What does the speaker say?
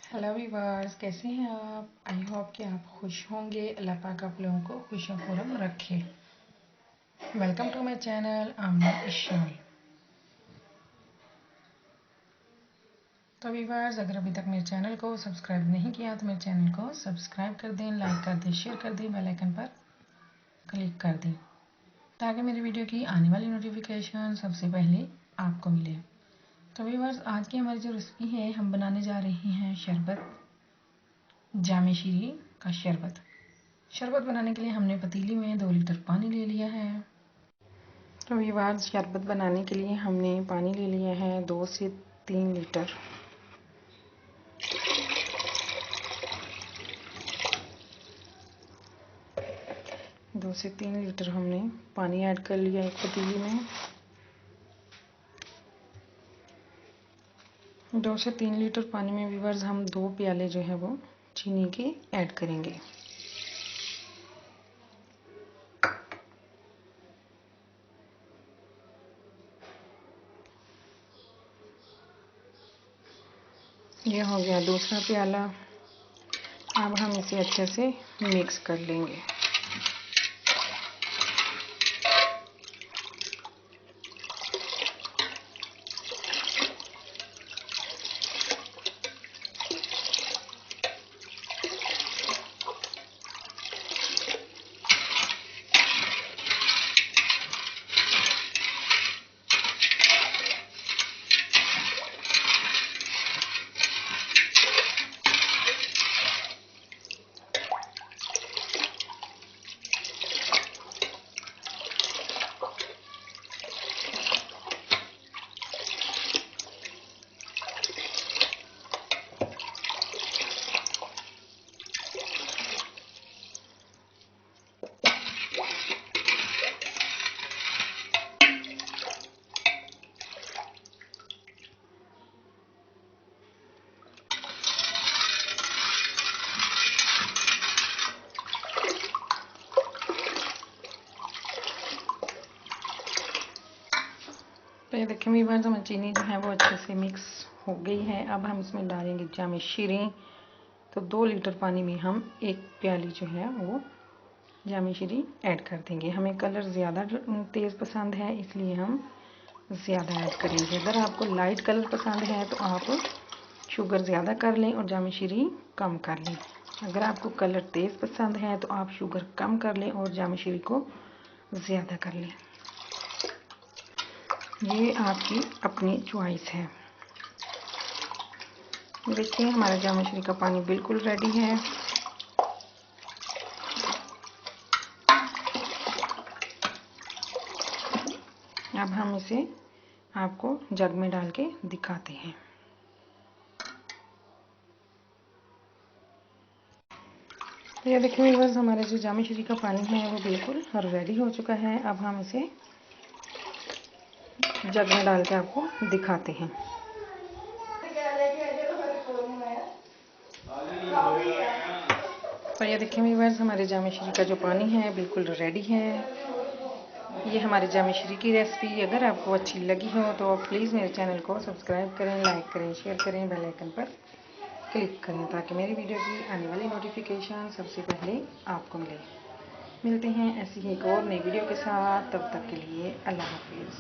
Hello viewers, कैसे हैं आप। आई होप कि आप खुश होंगे। अल्लाह पाक आप लोगों को खुशियों पूरम रखे। वेलकम टू माय चैनल आमना इशान। तो वीवर्स, अगर अभी तक मेरे चैनल को सब्सक्राइब नहीं किया तो मेरे चैनल को सब्सक्राइब कर दें, लाइक कर दें, शेयर कर दें, बेल आइकन पर क्लिक कर दें ताकि मेरी वीडियो की आने वाली नोटिफिकेशन सबसे पहले आपको मिले। तो वीवर्स, आज की हमारी जो रेसिपी है, हम बनाने जा रहे हैं शरबत, जामे शीरी का शरबत। शरबत बनाने के लिए हमने पतीली में 2 लीटर पानी ले लिया है। तो वीवर्स, शरबत बनाने के लिए हमने पानी ले लिया है 2 से 3 लीटर। दो से 3 लीटर हमने पानी ऐड कर लिया एक पतीली में। 2 से 3 लीटर पानी में वीवर्स हम 2 प्याले जो है वो चीनी के ऐड करेंगे। ये हो गया दूसरा प्याला। अब हम इसे अच्छे से मिक्स कर लेंगे। तो ये देखिए वीवर्स, हमारी चीनी जो है वो अच्छे से मिक्स हो गई है। अब हम इसमें डालेंगे जामे शीरी। तो 2 लीटर पानी में हम 1 प्याली जो है वो जामे शीरी ऐड कर देंगे। हमें कलर ज़्यादा तेज़ पसंद है, इसलिए हम ज़्यादा ऐड करेंगे। अगर आपको लाइट कलर पसंद है तो आप शुगर ज़्यादा कर लें और जामे शीरी कम कर लें। अगर आपको कलर तेज़ पसंद है तो आप शुगर कम कर लें और जामे शीरी को ज़्यादा कर लें। ये आपकी अपनी चॉइस है। देखिए हमारा जामे शीरी का पानी बिल्कुल रेडी है। अब हम इसे आपको जग में डाल के दिखाते हैं। तो ये देखिए व्यूअर्स, हमारे जो जामे शीरी का पानी है वो बिल्कुल रेडी हो चुका है। अब हम इसे जग में डाल के आपको दिखाते हैं। तो ये देखिए व्यूअर्स, हमारे जामे शीरी का जो पानी है बिल्कुल रेडी है। ये हमारे जामे शीरी की रेसिपी अगर आपको अच्छी लगी हो तो प्लीज़ मेरे चैनल को सब्सक्राइब करें, लाइक करें, शेयर करें, बेल आइकन पर क्लिक करें ताकि मेरी वीडियो की आने वाली नोटिफिकेशन सबसे पहले आपको मिले। मिलते हैं ऐसी ही एक और नई वीडियो के साथ। तब तक के लिए अल्लाह हाफिज़।